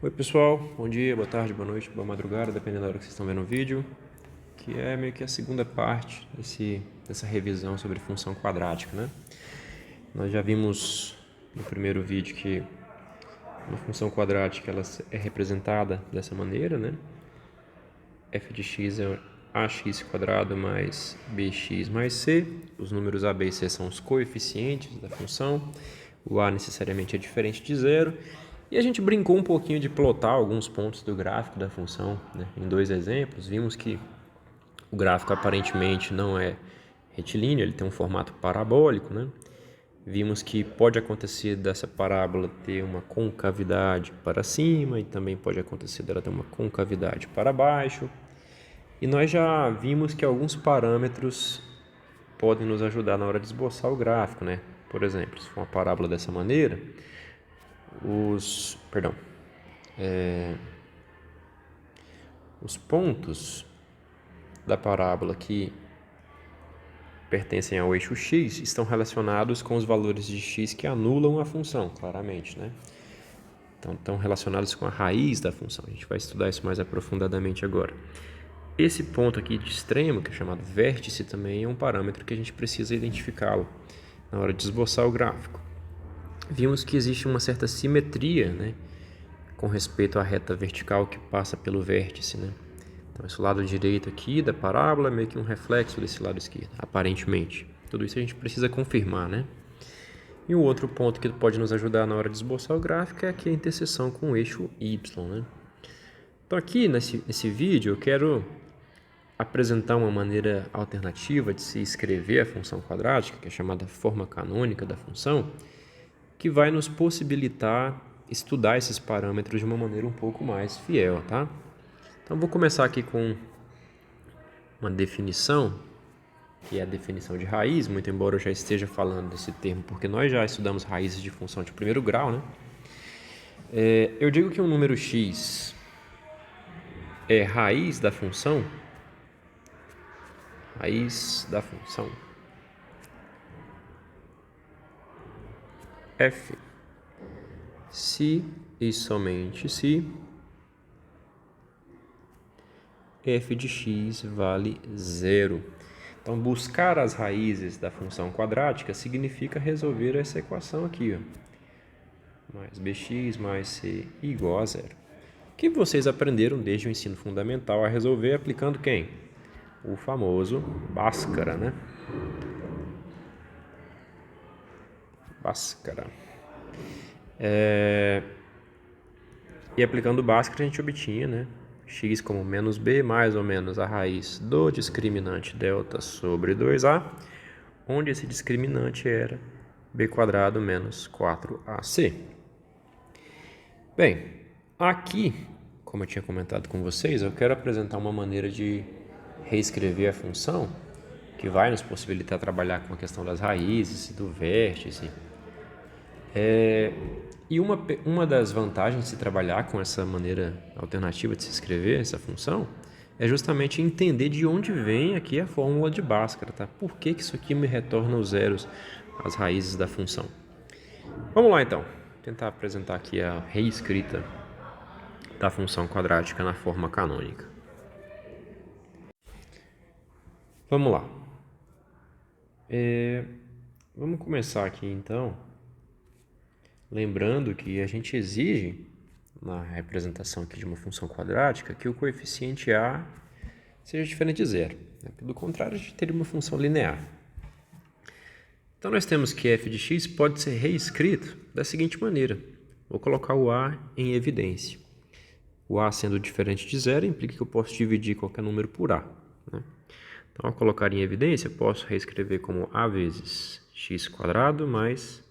Oi pessoal, bom dia, boa tarde, boa noite, boa madrugada, dependendo da hora que vocês estão vendo o vídeo, que é meio que a segunda parte dessa revisão sobre função quadrática, né? Nós já vimos no primeiro vídeo que uma função quadrática ela é representada dessa maneira, né? f de x é ax quadrado mais bx mais c. Os números a, b e c são os coeficientes da função. O a necessariamente é diferente de zero. E a gente brincou um pouquinho de plotar alguns pontos do gráfico da função, né? Em dois exemplos. Vimos que o gráfico aparentemente não é retilíneo, ele tem um formato parabólico, né? Vimos que pode acontecer dessa parábola ter uma concavidade para cima e também pode acontecer dela ter uma concavidade para baixo. E nós já vimos que alguns parâmetros podem nos ajudar na hora de esboçar o gráfico, né? Por exemplo, se for uma parábola dessa maneira, os pontos da parábola que pertencem ao eixo x estão relacionados com os valores de x que anulam a função, claramente, né? Então, estão relacionados com a raiz da função. A gente vai estudar isso mais aprofundadamente agora. Esse ponto aqui de extremo, que é chamado vértice, também é um parâmetro que a gente precisa identificá-lo na hora de esboçar o gráfico. Vimos que existe uma certa simetria, né, com respeito à reta vertical que passa pelo vértice, né? Então, esse lado direito aqui da parábola é meio que um reflexo desse lado esquerdo, aparentemente. Tudo isso a gente precisa confirmar, né? E o outro ponto que pode nos ajudar na hora de esboçar o gráfico é aqui a interseção com o eixo y, né? Então, aqui nesse vídeo eu quero apresentar uma maneira alternativa de se escrever a função quadrática, que é chamada forma canônica da função, que vai nos possibilitar estudar esses parâmetros de uma maneira um pouco mais fiel, tá? Então, vou começar aqui com uma definição, que é a definição de raiz, muito embora eu já esteja falando desse termo, porque nós já estudamos raízes de função de primeiro grau, né? Eu digo que um número x é raiz da função f se e somente se f de x vale zero. Então, buscar as raízes da função quadrática significa resolver essa equação aqui, ó. Mais bx mais c igual a zero. Que vocês aprenderam desde o ensino fundamental a resolver aplicando quem? O famoso Bhaskara, né? Bhaskara. E aplicando o Bhaskara a gente obtinha, né, x como menos b mais ou menos a raiz do discriminante delta sobre 2a, onde esse discriminante era b quadrado menos 4ac. Bem, aqui, como eu tinha comentado com vocês, eu quero apresentar uma maneira de reescrever a função que vai nos possibilitar trabalhar com a questão das raízes, do vértice. E uma das vantagens de se trabalhar com essa maneira alternativa de se escrever essa função é justamente entender de onde vem aqui a fórmula de Bhaskara, tá? Por que isso aqui me retorna os zeros, as raízes da função? Vamos lá então, tentar apresentar aqui a reescrita da função quadrática na forma canônica. Vamos lá. Vamos começar aqui então, lembrando que a gente exige, na representação aqui de uma função quadrática, que o coeficiente a seja diferente de zero, né? Do contrário, a gente teria uma função linear. Então, nós temos que f de x pode ser reescrito da seguinte maneira. Vou colocar o a em evidência. O a sendo diferente de zero implica que eu posso dividir qualquer número por a, né? Então, ao colocar em evidência, eu posso reescrever como a vezes x quadrado mais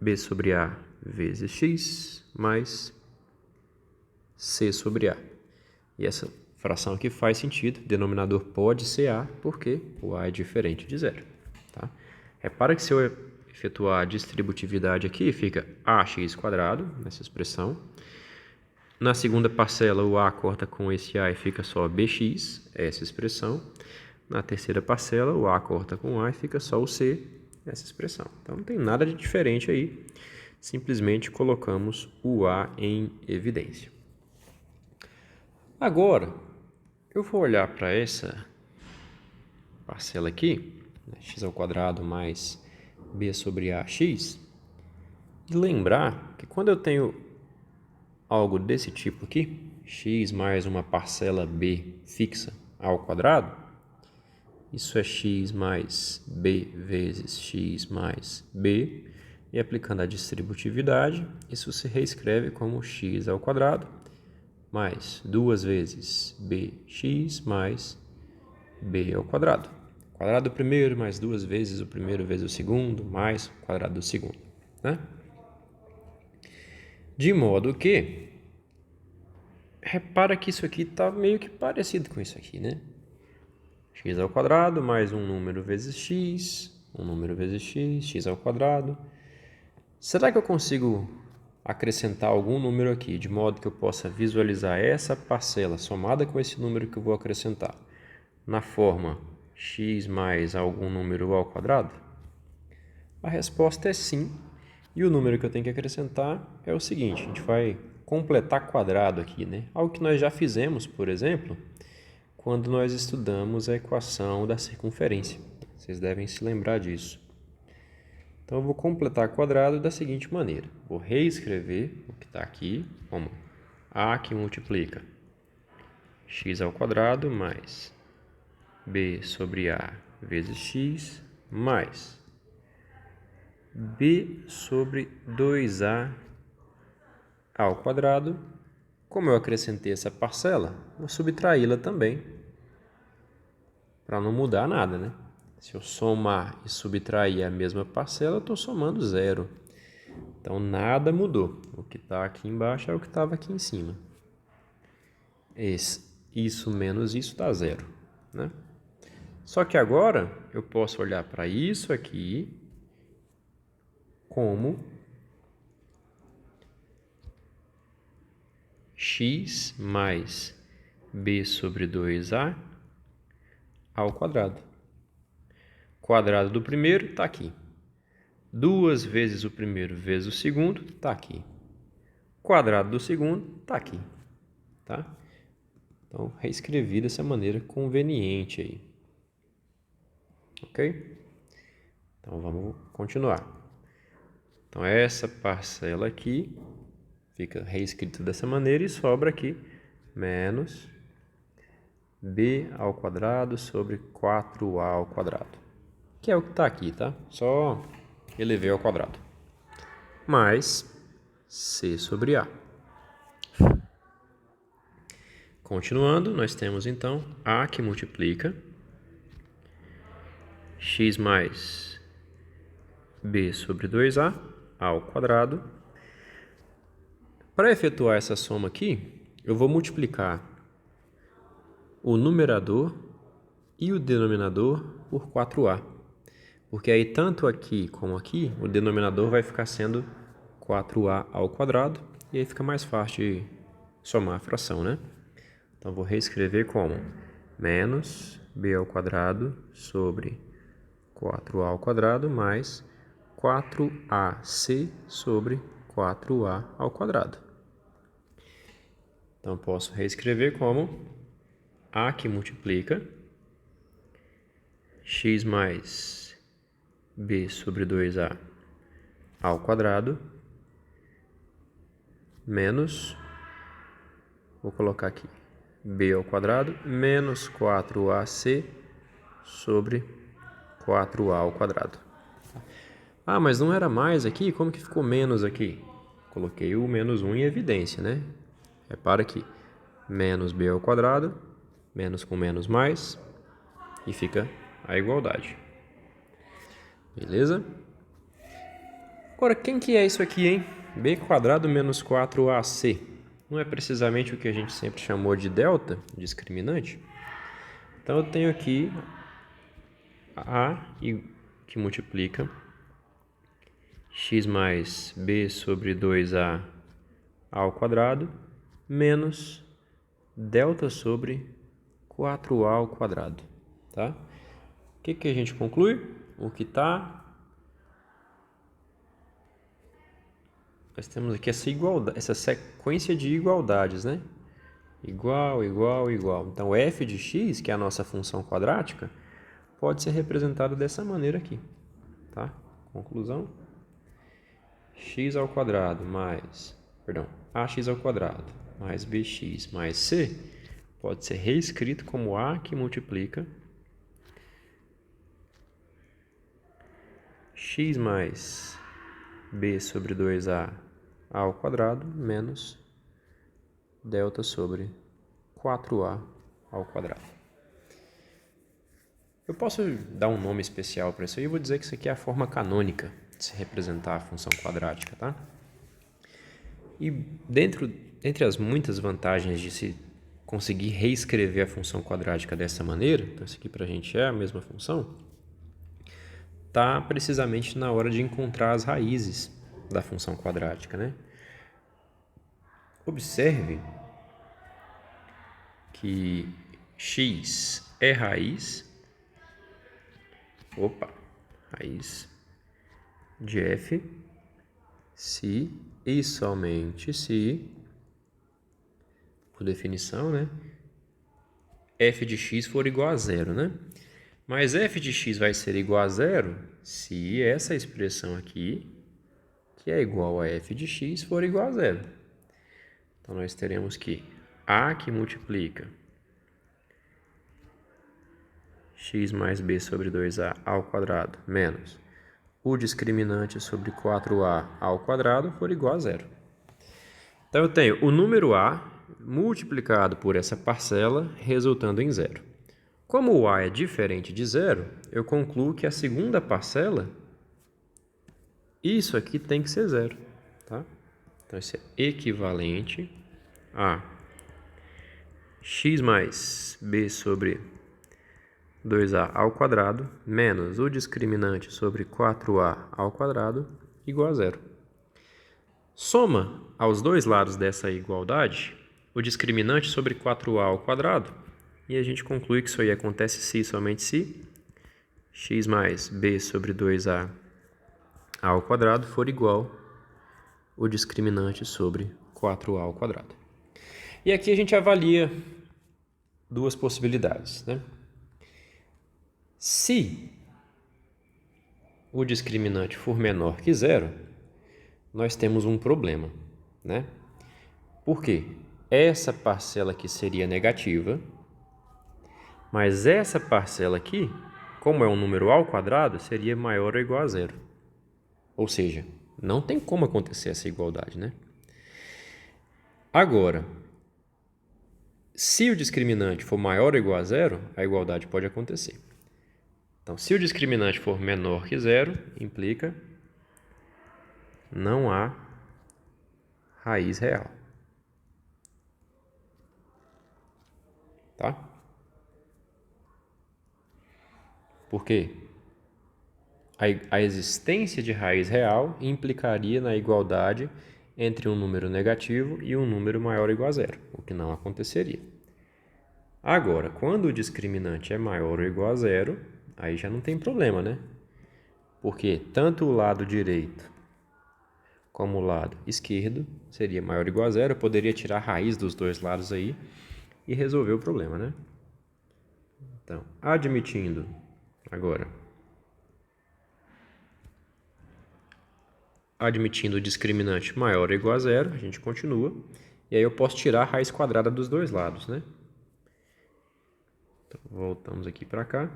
b sobre a vezes x mais c sobre a. E essa fração aqui faz sentido, o denominador pode ser a, porque o a é diferente de zero. Tá? Repara que se eu efetuar a distributividade aqui, fica ax quadrado, nessa expressão. Na segunda parcela, o a corta com esse a e fica só bx, essa expressão. Na terceira parcela, o a corta com a e fica só o c, essa expressão. Então, não tem nada de diferente aí. simplesmente colocamos o A em evidência. Agora, eu vou olhar para essa parcela aqui, né, x² mais b sobre ax, e lembrar que quando eu tenho algo desse tipo aqui, x mais uma parcela b fixa ao quadrado, isso é x mais b vezes x mais b, e aplicando a distributividade, isso se reescreve como x² mais 2 vezes bx mais b². Quadrado do primeiro mais 2 vezes o primeiro vezes o segundo, mais o quadrado do segundo, né? De modo que, repara que isso aqui está meio que parecido com isso aqui, né? x² mais um número vezes x, um número vezes x, x². Será que eu consigo acrescentar algum número aqui, de modo que eu possa visualizar essa parcela somada com esse número que eu vou acrescentar na forma x mais algum número ao quadrado? A resposta é sim, e o número que eu tenho que acrescentar é o seguinte: a gente vai completar quadrado aqui, né? Algo que nós já fizemos, por exemplo, quando nós estudamos a equação da circunferência. Vocês devem se lembrar disso. Então, eu vou completar quadrado da seguinte maneira. Vou reescrever o que está aqui como a que multiplica x² mais b sobre a vezes x mais b sobre 2a ao quadrado. Como eu acrescentei essa parcela, vou subtraí-la também, para não mudar nada, né? Se eu somar e subtrair a mesma parcela, eu estou somando zero. Então, nada mudou. O que está aqui embaixo é o que estava aqui em cima. Isso menos isso dá zero, né? Só que agora eu posso olhar para isso aqui como x mais b sobre 2a ao quadrado. Quadrado do primeiro está aqui. 2 vezes o primeiro vezes o segundo está aqui. Quadrado do segundo está aqui. Tá? Então, reescrevi dessa maneira conveniente aí. Ok? Então, vamos continuar. Então, essa parcela aqui fica reescrita dessa maneira e sobra aqui menos b² sobre 4a², que é o que está aqui, tá? Só elevei ao quadrado. Mais c sobre a. Continuando, nós temos então a que multiplica x mais b sobre 2a ao quadrado. Para efetuar essa soma aqui, eu vou multiplicar o numerador e o denominador por 4a. Porque aí, tanto aqui como aqui, o denominador vai ficar sendo 4a ao quadrado, e aí fica mais fácil de somar a fração, né? Então, vou reescrever como menos b² sobre 4a ao quadrado mais 4ac sobre 4a ao quadrado. Então, posso reescrever como a que multiplica x mais b sobre 2a ao quadrado menos, vou colocar aqui, b² menos 4ac sobre 4a ao quadrado. Ah, mas não era mais aqui? Como que ficou menos aqui? Coloquei o menos 1 em evidência, né? Repara aqui, menos b², menos com menos mais, e fica a igualdade. Beleza? Agora, quem que é isso aqui, hein? b² menos 4ac. Não é precisamente o que a gente sempre chamou de delta, discriminante? Então, eu tenho aqui a que multiplica x mais b sobre 2a ao quadrado menos delta sobre 4a ao quadrado. Tá? O que a gente conclui? O que está nós temos aqui essa sequência de igualdades, né? Igual, igual, igual. Então, f de x, que é a nossa função quadrática, pode ser representado dessa maneira aqui, tá? Conclusão, ax ao quadrado mais bx mais c pode ser reescrito como a que multiplica x mais b sobre 2a ao quadrado menos delta sobre 4a ao quadrado. Eu posso dar um nome especial para isso aí, eu vou dizer que isso aqui é a forma canônica de se representar a função quadrática, tá? E entre as muitas vantagens de se conseguir reescrever a função quadrática dessa maneira, então isso aqui para a gente é a mesma função, está precisamente na hora de encontrar as raízes da função quadrática, né? Observe que x é raiz de f se e somente se, por definição, né, f de x for igual a zero, né? Mas f de x vai ser igual a zero se essa expressão aqui, que é igual a f de x, for igual a zero. Então, nós teremos que a que multiplica x mais b sobre 2a ao quadrado menos o discriminante sobre 4a ao quadrado for igual a zero. Então, eu tenho o número a multiplicado por essa parcela, resultando em zero. Como o a é diferente de zero, eu concluo que a segunda parcela, isso aqui tem que ser zero, tá? Então, isso é equivalente a x mais b sobre 2a ao quadrado menos o discriminante sobre 4a ao quadrado igual a zero. Soma aos dois lados dessa igualdade o discriminante sobre 4a ao quadrado e a gente conclui que isso aí acontece se e somente se x mais b sobre 2a ao quadrado for igual o discriminante sobre 4a ao quadrado. E aqui a gente avalia duas possibilidades, né? Se o discriminante for menor que zero, nós temos um problema, né? Por quê? Essa parcela aqui seria negativa, mas essa parcela aqui, como é um número ao quadrado, seria maior ou igual a zero. Ou seja, não tem como acontecer essa igualdade, né? Agora, se o discriminante for maior ou igual a zero, a igualdade pode acontecer. Então, se o discriminante for menor que zero, implica não há raiz real. Tá? Por quê? A existência de raiz real implicaria na igualdade entre um número negativo e um número maior ou igual a zero, o que não aconteceria. Agora, quando o discriminante é maior ou igual a zero, aí já não tem problema, né? Porque tanto o lado direito como o lado esquerdo seria maior ou igual a zero. Eu poderia tirar a raiz dos dois lados aí e resolver o problema, né? Então, admitindo o discriminante maior ou igual a zero, a gente continua. E aí eu posso tirar a raiz quadrada dos dois lados, né? Então, voltamos aqui para cá.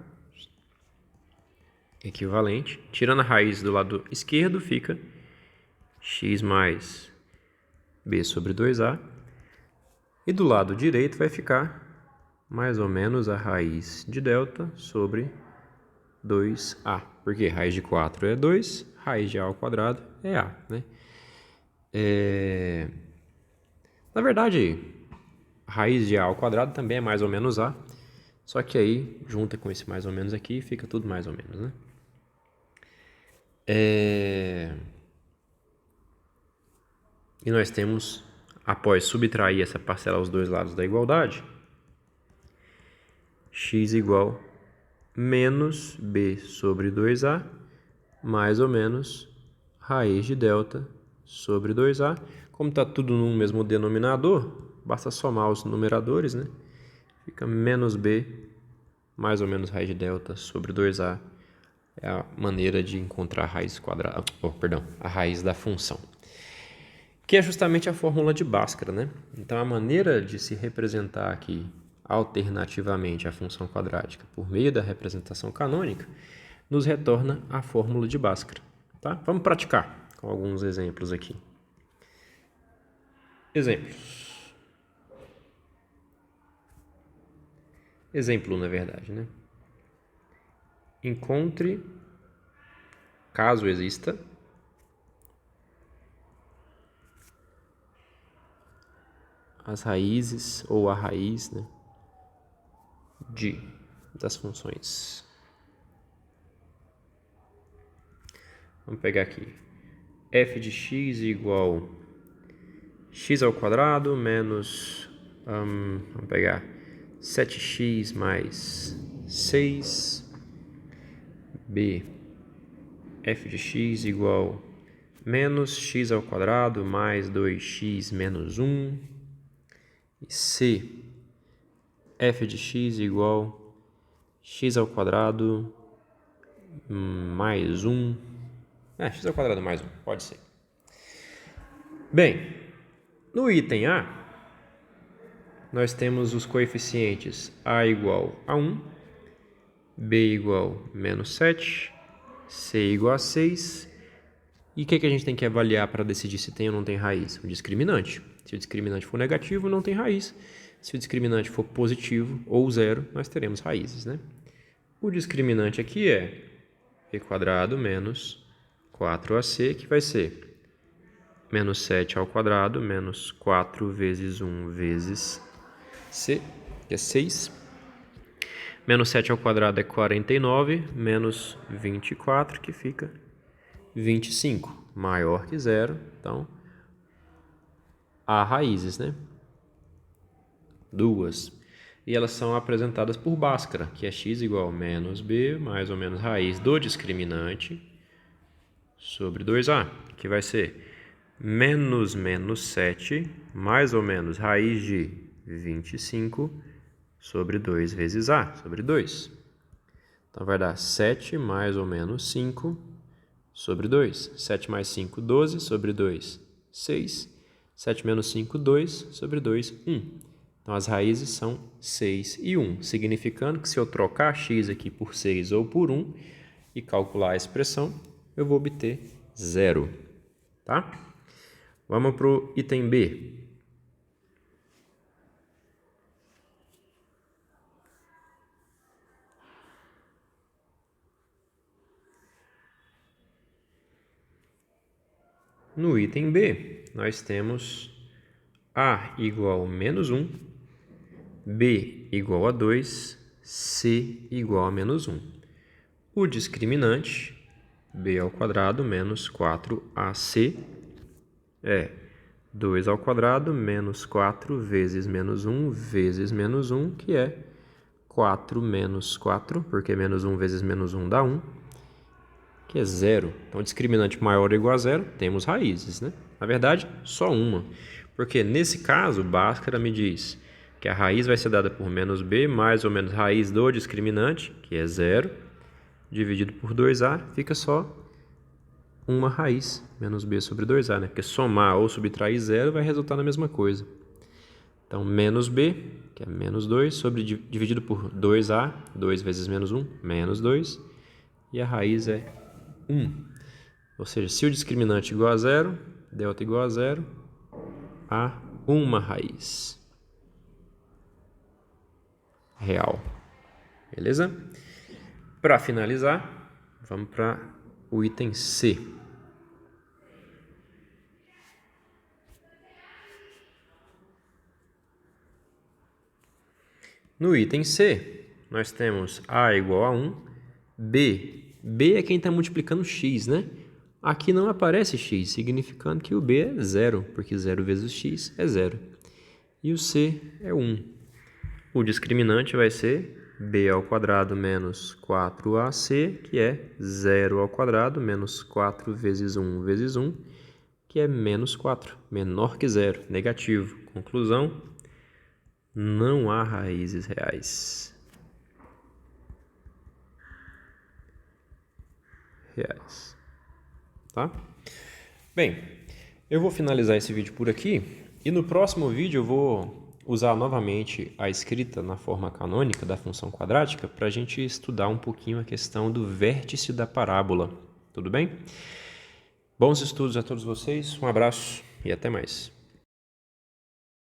Equivalente. Tirando a raiz do lado esquerdo, fica x mais b sobre 2a. E do lado direito vai ficar mais ou menos a raiz de delta sobre 2a. Porque raiz de 4 é 2, raiz de a ao quadrado é a, né? Na verdade, a raiz de a ao quadrado também é mais ou menos a. Só que aí, junta com esse mais ou menos aqui, fica tudo mais ou menos, né? E nós temos, após subtrair essa parcela aos dois lados da igualdade, x igual menos b sobre 2a mais ou menos raiz de delta sobre 2A. Como está tudo no mesmo denominador, basta somar os numeradores, né? Fica menos b mais ou menos raiz de delta sobre 2A. É a maneira de encontrar a raiz quadrada, a raiz da função. Que é justamente a fórmula de Bhaskara, né? Então, a maneira de se representar aqui alternativamente a função quadrática por meio da representação canônica nos retorna a fórmula de Bhaskara, tá? Vamos praticar com alguns exemplos aqui. Exemplos. Exemplo, na verdade, né? Encontre, caso exista, as raízes ou a raiz, né, das funções. Vamos pegar aqui. F de x igual x ao quadrado menos, vamos pegar 7x mais 6. B, f de x igual menos x ao quadrado mais 2x menos 1. E C, f de x igual x ao quadrado mais 1. X ao quadrado mais 1, pode ser. Bem, no item A, nós temos os coeficientes A igual a 1, B igual a menos 7, C igual a 6. E o que a gente tem que avaliar para decidir se tem ou não tem raiz? O discriminante. Se o discriminante for negativo, não tem raiz. Se o discriminante for positivo ou zero, nós teremos raízes, né? O discriminante aqui é b quadrado menos 4ac, que vai ser menos 7 ao quadrado menos 4 vezes 1 vezes c, que é 6. Menos 7 ao quadrado é 49, menos 24, que fica 25, maior que zero. Então, há raízes, né? Duas. E elas são apresentadas por Bhaskara, que é x igual a menos b, mais ou menos raiz do discriminante sobre 2a, que vai ser menos 7, mais ou menos raiz de 25 sobre 2 vezes a, sobre 2. Então, vai dar 7 mais ou menos 5 sobre 2. 7 mais 5, 12, sobre 2, 6. 7 menos 5, 2, sobre 2, 1. Então, as raízes são 6 e 1, significando que se eu trocar x aqui por 6 ou por 1 e calcular a expressão, eu vou obter 0, tá? Vamos para o item B. No item B, nós temos A igual a menos 1, B igual a 2, C igual a menos 1. O discriminante, b ao quadrado menos 4ac, é 2 ao quadrado menos 4 vezes menos 1 vezes menos 1, que é 4 menos 4, porque menos 1 vezes menos 1 dá 1, que é 0. Então, discriminante maior ou igual a 0, temos raízes, né? Na verdade, só uma, porque nesse caso, Bhaskara me diz que a raiz vai ser dada por menos b, mais ou menos raiz do discriminante, que é 0, dividido por 2a, fica só uma raiz, menos b sobre 2a, né? Porque somar ou subtrair 0 vai resultar na mesma coisa. Então, menos b, que é menos 2, dividido por 2a, 2 vezes menos 1, menos 2, e a raiz é 1. Ou seja, se o discriminante igual a 0, delta igual a 0, há uma raiz real. Beleza? Para finalizar, vamos para o item C. No item C, nós temos A igual a 1, B. B é quem está multiplicando x, né? Aqui não aparece x, significando que o B é 0, porque 0 vezes x é 0. E o C é 1. O discriminante vai ser b ao quadrado menos 4ac, que é 0 ao quadrado menos 4 vezes 1 vezes 1, que é menos 4, menor que zero, negativo. Conclusão, não há raízes reais. Tá? Bem, eu vou finalizar esse vídeo por aqui e no próximo vídeo eu vou usar novamente a escrita na forma canônica da função quadrática para a gente estudar um pouquinho a questão do vértice da parábola. Tudo bem? Bons estudos a todos vocês, um abraço e até mais.